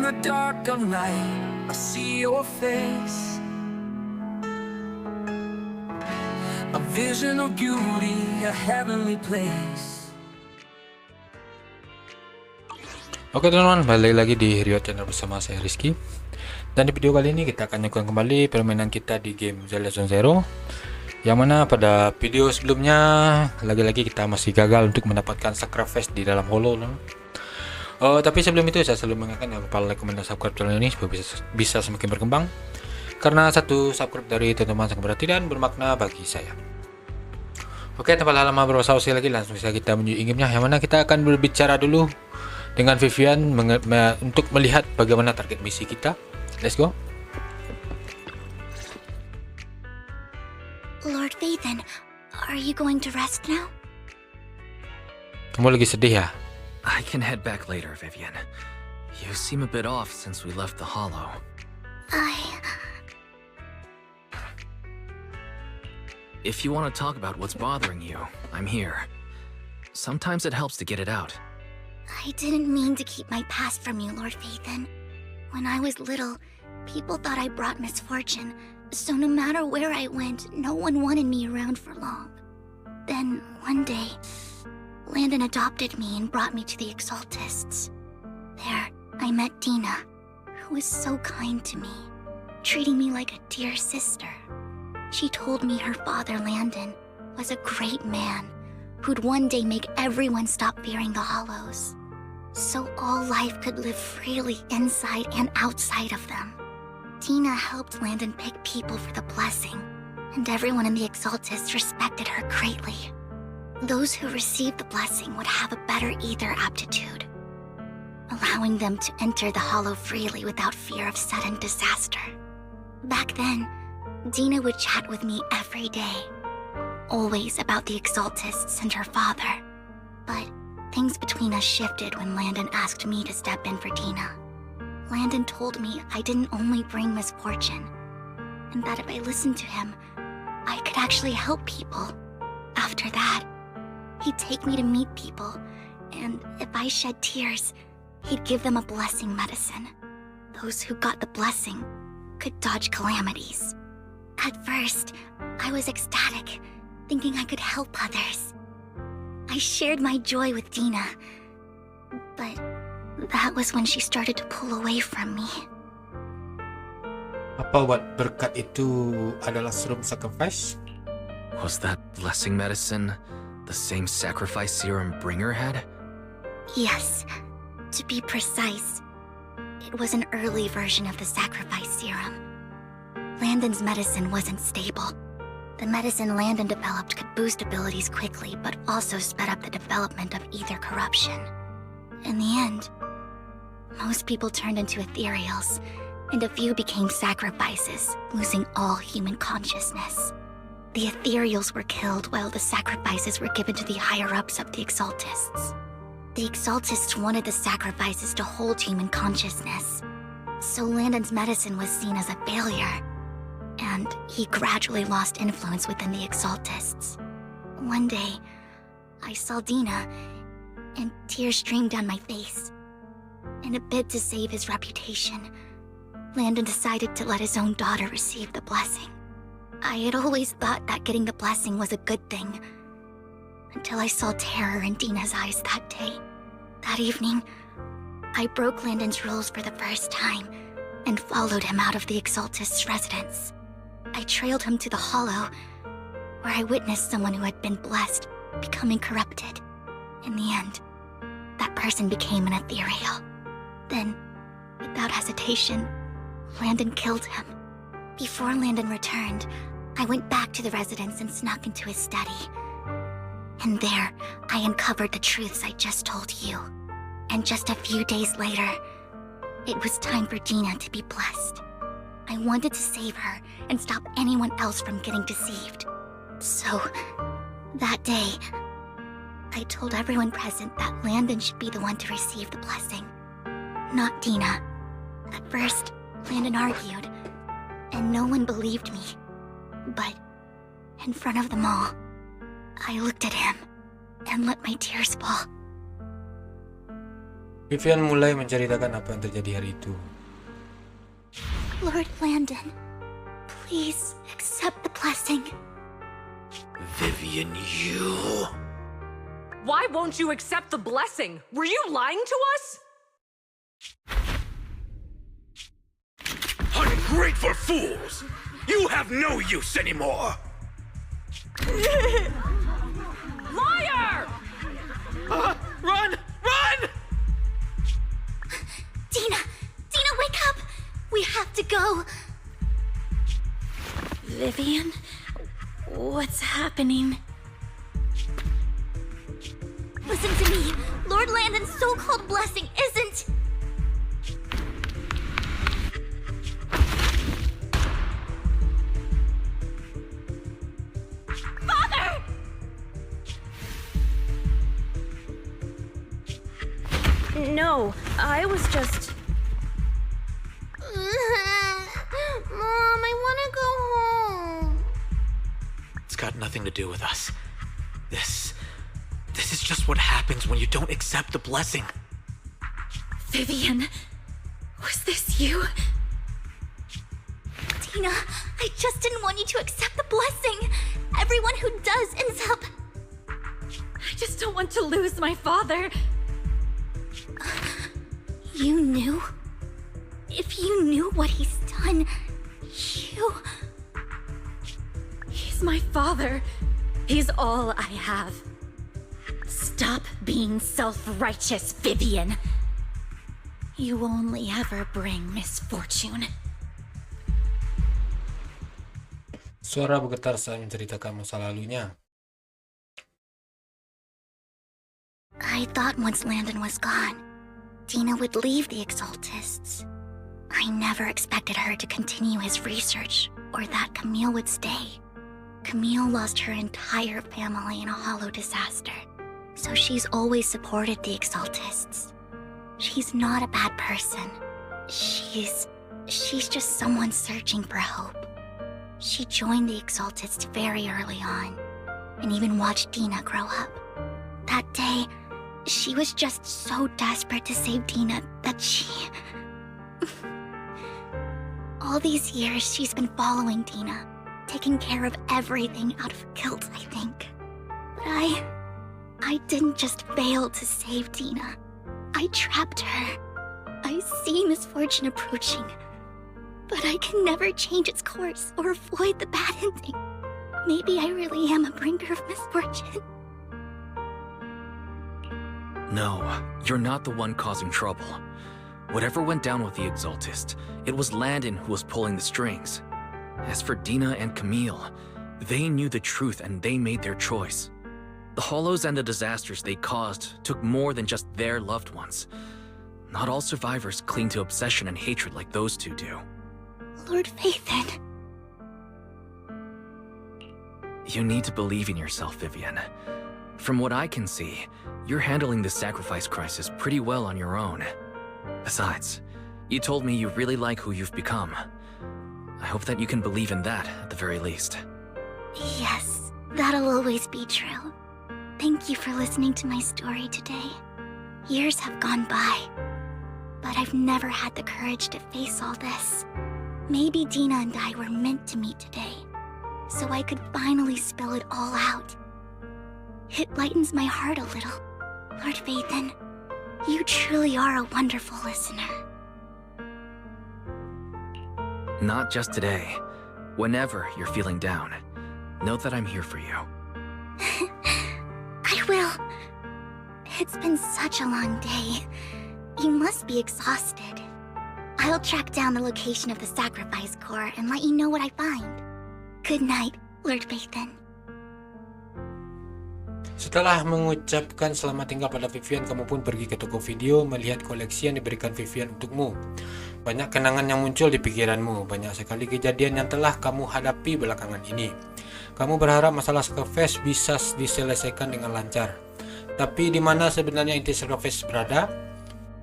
In the dark of night, I see your face, a vision of beauty, a heavenly place. Oke teman-teman, balik lagi di Rio Channel bersama saya Rizky. Dan di video kali ini kita akan lanjutkan kembali permainan kita di game Zenless Zero, yang mana pada video sebelumnya lagi-lagi kita masih gagal untuk mendapatkan Sacrafice di dalam holo. Tapi sebelum itu saya selalu mengingatkan jangan lupa like, comment, dan subscribe channel ini supaya bisa semakin berkembang, karena satu subscribe dari teman-teman sangat berarti dan bermakna bagi saya. Oke, tanpa lama berbahasa lagi, langsung saja kita menuju gamenya, yang mana kita akan berbicara dulu dengan Vivian untuk melihat bagaimana target misi kita. Let's go. Lord Vivian, are you going to rest now? Kamu lagi sedih ya? I can head back later, Vivian. You seem a bit off since we left the hollow. If you want to talk about what's bothering you, I'm here. Sometimes it helps to get it out. I didn't mean to keep my past from you, Lord Vivian. When I was little, people thought I brought misfortune, so no matter where I went, no one wanted me around for long. Then, one day, Landon adopted me and brought me to the Exaltists. There, I met Dina, who was so kind to me, treating me like a dear sister. She told me her father, Landon, was a great man who'd one day make everyone stop fearing the hollows, so all life could live freely inside and outside of them. Dina helped Landon pick people for the blessing, and everyone in the Exaltists respected her greatly. Those who received the blessing would have a better ether aptitude, allowing them to enter the hollow freely without fear of sudden disaster. Back then, Dina would chat with me every day, always about the Exaltists and her father. But things between us shifted when Landon asked me to step in for Dina. Landon told me I didn't only bring misfortune, and that if I listened to him, I could actually help people. After that, he'd take me to meet people, and if I shed tears, he'd give them a blessing medicine. Those who got the blessing could dodge calamities. At first, I was ecstatic, thinking I could help others. I shared my joy with Dina, but that was when she started to pull away from me. Apa buat berkat itu adalah serum Sacrafice? Was that blessing medicine the same sacrifice serum Bringer had? Yes, to be precise, it was an early version of the Sacrafice serum. Landon's medicine wasn't stable. The medicine Landon developed could boost abilities quickly, but also sped up the development of ether corruption. In the end, most people turned into ethereals, and a few became sacrifices, losing all human consciousness. The ethereals were killed while the sacrifices were given to the higher-ups of the Exaltists. The Exaltists wanted the sacrifices to hold human consciousness, so Landon's medicine was seen as a failure, and he gradually lost influence within the Exaltists. One day, I saw Dina, and tears streamed down my face. In a bid to save his reputation, Landon decided to let his own daughter receive the blessing. I had always thought that getting the blessing was a good thing, until I saw terror in Dina's eyes that day. That evening, I broke Landon's rules for the first time and followed him out of the Exaltist's residence. I trailed him to the hollow, where I witnessed someone who had been blessed becoming corrupted. In the end, that person became an ethereal. Then, without hesitation, Landon killed him. Before Landon returned, I went back to the residence and snuck into his study. And there, I uncovered the truths I just told you. And just a few days later, it was time for Dina to be blessed. I wanted to save her and stop anyone else from getting deceived. So, that day, I told everyone present that Landon should be the one to receive the blessing, not Dina. At first, Landon argued, and no one believed me. But, in front of them all, I looked at him and let my tears fall. Vivian mulai menceritakan apa yang terjadi hari itu. Lord Landon, please accept the blessing. Vivian, you... Why won't you accept the blessing? Were you lying to us? Ungrateful fools! You have no use anymore! Liar! Run! Run! Dina! Dina, wake up! We have to go! Vivian? What's happening? Listen to me! Lord Landon's so-called blessing isn't... Father! No, I was just... Mom, I want to go home. It's got nothing to do with us. This is just what happens when you don't accept the blessing. Vivian, was this you? Dina, I just didn't want you to accept the blessing. Everyone who does ends up... I just don't want to lose my father. You knew? If you knew what he's done, you... He's my father. He's all I have. Stop being self-righteous, Vivian. You only ever bring misfortune. Suara bergetar saat menceritakan masa lalunya. I thought once Landon was gone, Dina would leave the Exaltists. I never expected her to continue his research, or that Camille would stay. Camille lost her entire family in a hollow disaster, so she's always supported the Exaltists. She's not a bad person. She's just someone searching for hope. She joined the Exaltists very early on, and even watched Dina grow up. That day, she was just so desperate to save Dina that she... All these years, she's been following Dina, taking care of everything out of guilt, I think. But I didn't just fail to save Dina. I trapped her. I see misfortune approaching, but I can never change its course or avoid the bad ending. Maybe I really am a bringer of misfortune. No, you're not the one causing trouble. Whatever went down with the Exaltist, it was Landon who was pulling the strings. As for Dina and Camille, they knew the truth and they made their choice. The hollows and the disasters they caused took more than just their loved ones. Not all survivors cling to obsession and hatred like those two do. Lord Vathan. You need to believe in yourself, Vivian. From what I can see, you're handling the sacrifice crisis pretty well on your own. Besides, you told me you really like who you've become. I hope that you can believe in that at the very least. Yes, that'll always be true. Thank you for listening to my story today. Years have gone by, but I've never had the courage to face all this. Maybe Dina and I were meant to meet today, so I could finally spill it all out. It lightens my heart a little. Lord Vathan, you truly are a wonderful listener. Not just today. Whenever you're feeling down, know that I'm here for you. I will. It's been such a long day. You must be exhausted. I'll track down the location of the Sacrafice core and let you know what I find. Good night, Lord Vathan. Setelah mengucapkan selamat tinggal pada Vivian, kamu pun pergi ke toko video melihat koleksi yang diberikan Vivian untukmu. Banyak kenangan yang muncul di pikiranmu, banyak sekali kejadian yang telah kamu hadapi belakangan ini. Kamu berharap masalah Sacrafice bisa diselesaikan dengan lancar. Tapi di mana sebenarnya inti Sacrafice berada?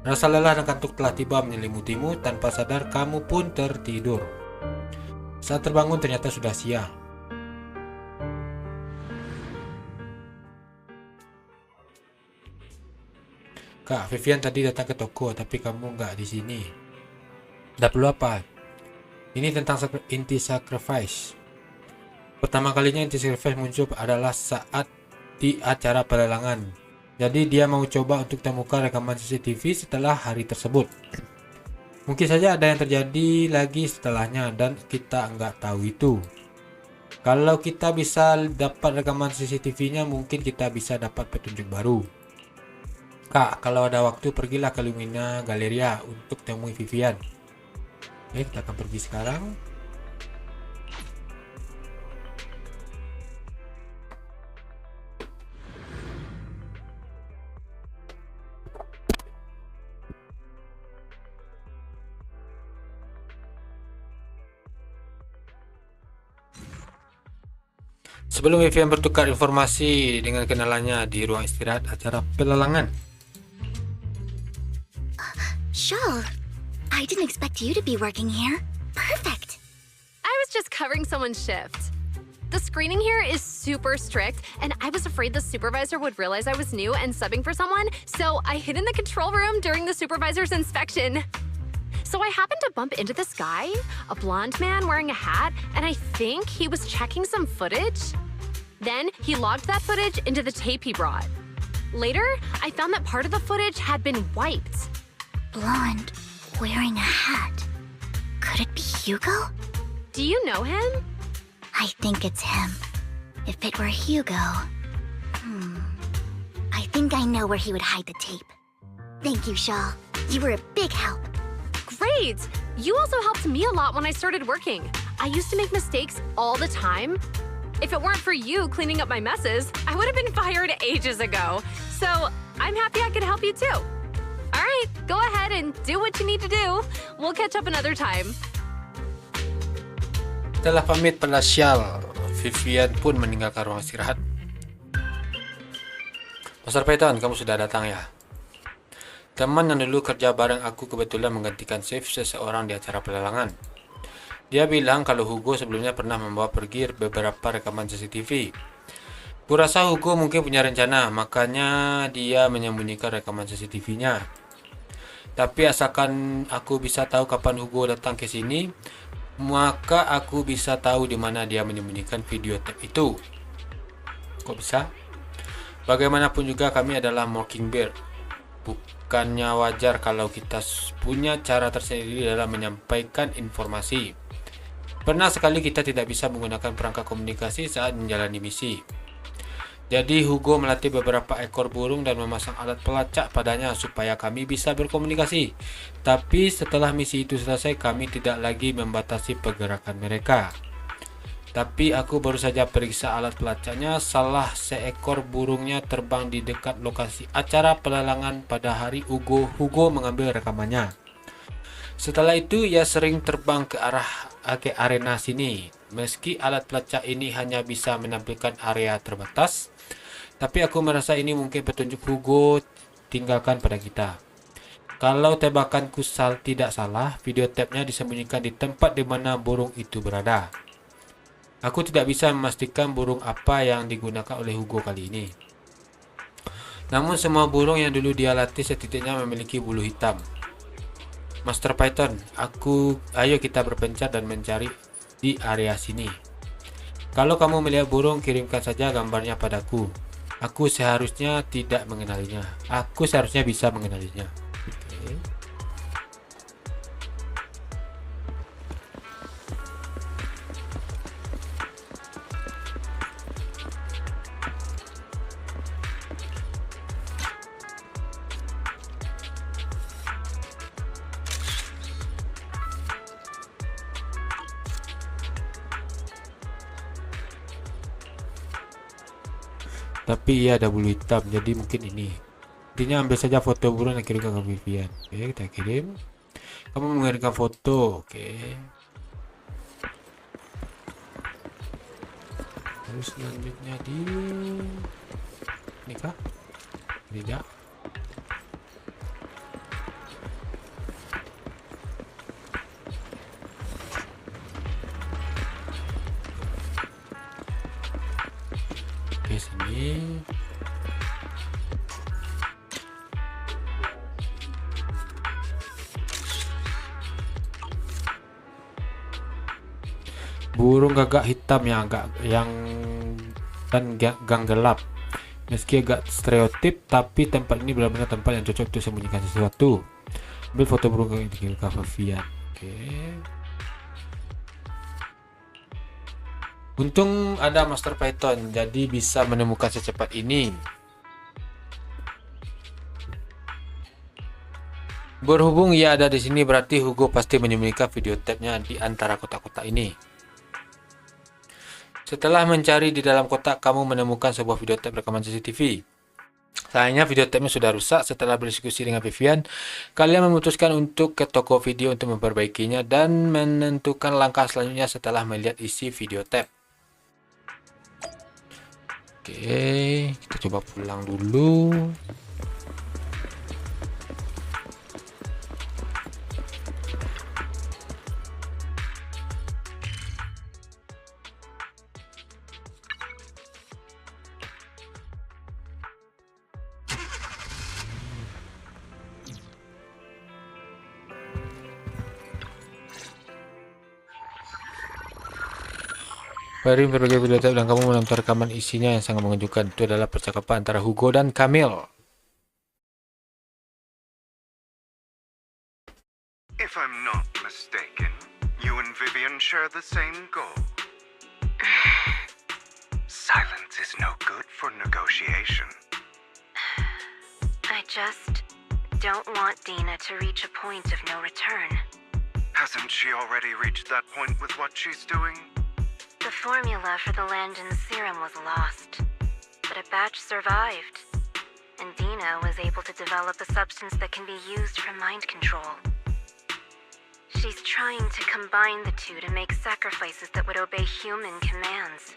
Rasa lelah dan kantuk telah tiba menyelimutimu, tanpa sadar kamu pun tertidur. Saat terbangun ternyata sudah siang. Kak, Vivian tadi datang ke toko, tapi kamu nggak di sini. Nggak perlu apa? Ini tentang inti Sacrafice. Pertama kalinya inti Sacrafice muncul adalah saat di acara pelelangan. Jadi dia mau coba untuk temukan rekaman CCTV setelah hari tersebut. Mungkin saja ada yang terjadi lagi setelahnya dan kita nggak tahu itu. Kalau kita bisa dapat rekaman CCTV-nya, mungkin kita bisa dapat petunjuk baru. Kak, kalau ada waktu pergilah ke Lumina Galeria untuk temui Vivian. Oke, kita akan pergi sekarang. Sebelum Vivian bertukar informasi dengan kenalannya di ruang istirahat acara pelelangan. Shawl, I didn't expect you to be working here. Perfect. I was just covering someone's shift. The screening here is super strict, and I was afraid the supervisor would realize I was new and subbing for someone, so I hid in the control room during the supervisor's inspection. So I happened to bump into this guy, a blonde man wearing a hat, and I think he was checking some footage. Then he logged that footage into the tape he brought. Later, I found that part of the footage had been wiped. Blonde, wearing a hat. Could it be Hugo? Do you know him? I think it's him. If it were Hugo... I think I know where he would hide the tape. Thank you, Shaw. You were a big help. Great! You also helped me a lot when I started working. I used to make mistakes all the time. If it weren't for you cleaning up my messes, I would have been fired ages ago. So I'm happy I could help you too. All right, go ahead and do what you need to do. We'll catch up another time. Setelah pamit pada Syal, Vivian pun meninggalkan ruang istirahat. Master Python, kamu sudah datang ya? Teman yang dulu kerja bareng aku kebetulan menggantikan shift seseorang di acara pelelangan. Dia bilang kalau Hugo sebelumnya pernah membawa pergi beberapa rekaman CCTV. Kurasa Hugo mungkin punya rencana, makanya dia menyembunyikan rekaman CCTV-nya. Tapi asalkan aku bisa tahu kapan Hugo datang ke sini, maka aku bisa tahu di mana dia menyembunyikan video tape itu. Kok bisa? Bagaimanapun juga kami adalah Mockingbird. Bukannya wajar kalau kita punya cara tersendiri dalam menyampaikan informasi. Pernah sekali kita tidak bisa menggunakan perangkat komunikasi saat menjalani misi. Jadi Hugo melatih beberapa ekor burung dan memasang alat pelacak padanya supaya kami bisa berkomunikasi. Tapi setelah misi itu selesai, kami tidak lagi membatasi pergerakan mereka. Tapi aku baru saja periksa alat pelacaknya. Salah seekor burungnya terbang di dekat lokasi acara pelelangan pada hari Hugo mengambil rekamannya. Setelah itu ia sering terbang ke arena sini. Meski alat pelacak ini hanya bisa menampilkan area terbatas, tapi aku merasa ini mungkin petunjuk Hugo tinggalkan pada kita. Kalau tebakanku tidak salah, video tape-nya disembunyikan di tempat di mana burung itu berada. Aku tidak bisa memastikan burung apa yang digunakan oleh Hugo kali ini. Namun semua burung yang dulu dia latih setidaknya memiliki bulu hitam. Master Python, ayo kita berpencar dan mencari di area sini. Kalau kamu melihat burung, kirimkan saja gambarnya padaku. Aku seharusnya tidak mengenalinya. Aku seharusnya bisa mengenalinya. Oke. Tapi ia ada bulu hitam, jadi mungkin ini. Intinya ambil saja foto burung dan kirimkan ke Vivian. Oke, kita kirim. Kamu mengirimkan foto, oke. Terus selanjutnya di ini kah? Tidak. Oke, sini. burung gagak hitam yang gang gelap. Meski agak stereotip, tapi tempat ini benar-benar tempat yang cocok untuk sembunyikan sesuatu. Ambil foto burung gagak di vivian. Oke. Untung ada master Python, jadi bisa menemukan secepat ini. Berhubung ia ada di sini, berarti Hugo pasti menyembunyikan video tape-nya di antara kotak-kotak ini. Setelah mencari di dalam kotak, kamu menemukan sebuah video tape rekaman CCTV. Sayangnya video tape-nya sudah rusak. Setelah berdiskusi dengan Vivian, kalian memutuskan untuk ke toko video untuk memperbaikinya dan menentukan langkah selanjutnya setelah melihat isi video tape. Oke, kita coba pulang dulu. Dari berbagai video tape dan kamu menonton rekaman isinya yang sangat mengejutkan. Itu adalah percakapan antara Hugo dan Camille. If I'm not mistaken, you and Vivian share the same goal. Silence is no good for negotiation. I just don't want Dina to reach a point of no return. Hasn't she already reached that point with what she's doing? The formula for the Landon serum was lost, but a batch survived, and Dina was able to develop a substance that can be used for mind control. She's trying to combine the two to make sacrifices that would obey human commands.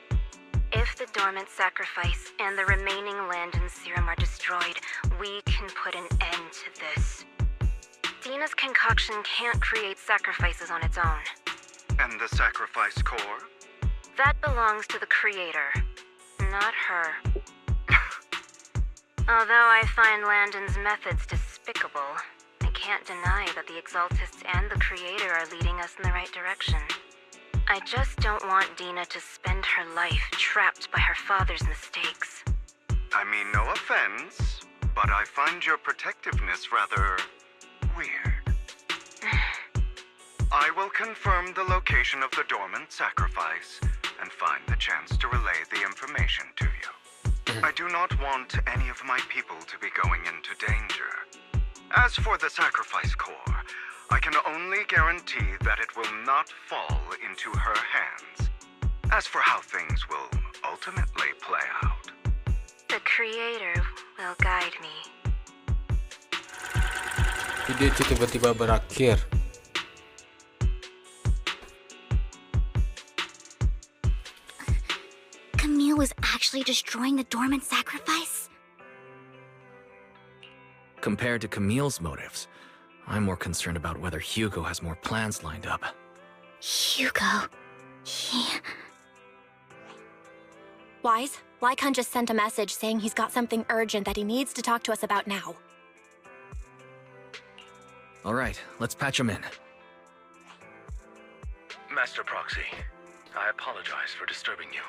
If the dormant sacrifice and the remaining Landon serum are destroyed, we can put an end to this. Dina's concoction can't create sacrifices on its own. And the sacrifice core? That belongs to the creator, not her. Although I find Landon's methods despicable, I can't deny that the Exaltists and the creator are leading us in the right direction. I just don't want Dina to spend her life trapped by her father's mistakes. I mean, no offense, but I find your protectiveness rather weird. I will confirm the location of the dormant sacrifice and find the chance to relay the information to you. I do not want any of my people to be going into danger. As for the sacrifice core, I can only guarantee that it will not fall into her hands. As for how things will ultimately play out, The creator will guide me. Video itu tiba-tiba berakhir. Camille was actually destroying the dormant sacrifice? Compared to Camille's motives, I'm more concerned about whether Hugo has more plans lined up. Hugo... he... Wise, Lycon just sent a message saying he's got something urgent that he needs to talk to us about now. All right, let's patch him in. Master Proxy, I apologize for disturbing you.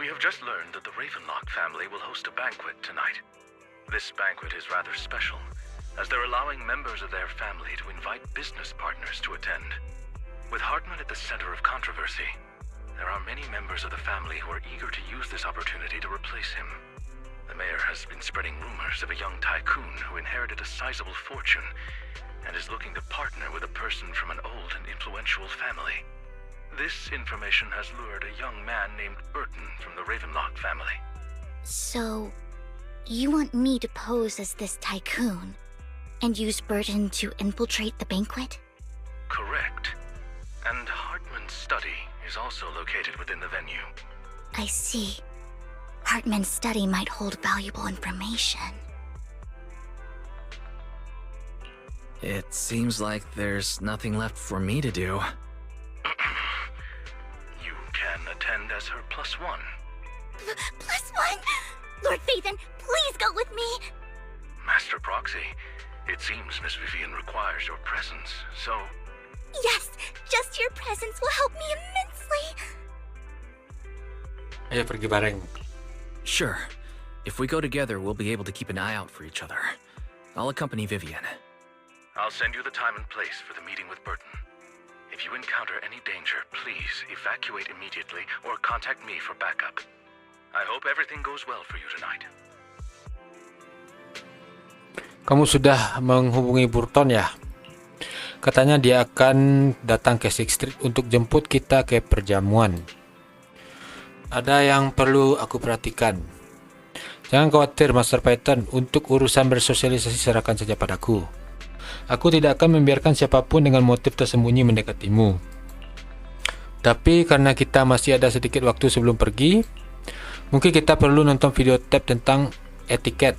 We have just learned that the Ravenlock family will host a banquet tonight. This banquet is rather special, as they're allowing members of their family to invite business partners to attend. With Hartman at the center of controversy, there are many members of the family who are eager to use this opportunity to replace him. The mayor has been spreading rumors of a young tycoon who inherited a sizable fortune and is looking to partner with a person from an old and influential family. This information has lured a young man named Burton from the Ravenlock family. So, you want me to pose as this tycoon and use Burton to infiltrate the banquet? Correct. And Hartman's study is also located within the venue. I see. Hartman's study might hold valuable information. It seems like there's nothing left for me to do. You can attend as her +1. +1? Lord Phaethon, please go with me! Master Proxy, it seems Miss Vivian requires your presence, so Yes, just your presence will help me immensely. Ayo pergi bareng. Sure. If we go together, we'll be able to keep an eye out for each other. I'll accompany Vivian. I'll send you the time and place for the meeting with Burton. If you encounter any danger, please evacuate immediately or contact me for backup. I hope everything goes well for you tonight. Kamu sudah menghubungi Burton ya? Katanya dia akan datang ke Sixth Street untuk jemput kita ke perjamuan. Ada yang perlu aku perhatikan. Jangan khawatir, Master Python. Untuk urusan bersosialisasi serahkan saja padaku. Aku tidak akan membiarkan siapapun dengan motif tersembunyi mendekatimu. Tapi karena kita masih ada sedikit waktu sebelum pergi, mungkin kita perlu nonton video tab tentang etiket.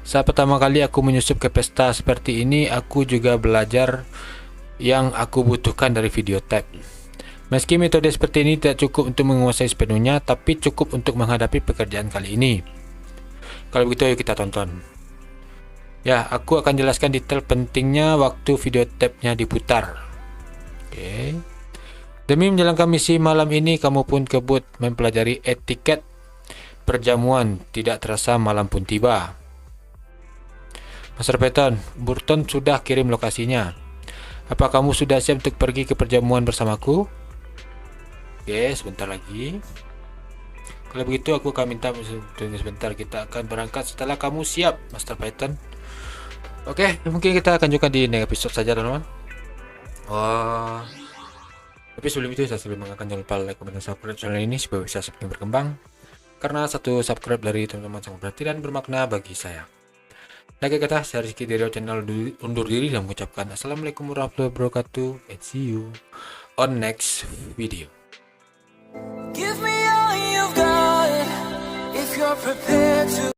Saat pertama kali aku menyusup ke pesta seperti ini, aku juga belajar yang aku butuhkan dari video tab. Meski metode seperti ini tidak cukup untuk menguasai sepenuhnya, tapi cukup untuk menghadapi pekerjaan kali ini. Kalau begitu, ayo kita tonton. Ya, aku akan jelaskan detail pentingnya waktu video tab-nya diputar. Oke. Demi menjalankan misi malam ini, kamu pun kebut mempelajari etiket perjamuan. Tidak terasa malam pun tiba. Master Python, Burton sudah kirim lokasinya. Apa kamu sudah siap untuk pergi ke perjamuan bersamaku? Oke, sebentar lagi. Kalau begitu, aku akan minta tunggu sebentar. Kita akan berangkat setelah kamu siap, Master Python. Oke, mungkin kita akan juga di next episode saja, teman-teman. Tapi sebelum itu, saya sebelum mengakan jangan lupa like, comment, dan subscribe channel ini supaya bisa semakin berkembang. Karena satu subscribe dari teman-teman sangat berarti dan bermakna bagi saya. Lagi kata, saya Rizky dari channel undur diri dan mengucapkan Assalamualaikum warahmatullahi wabarakatuh, and see you on next video. Give me all you've got if you're prepared to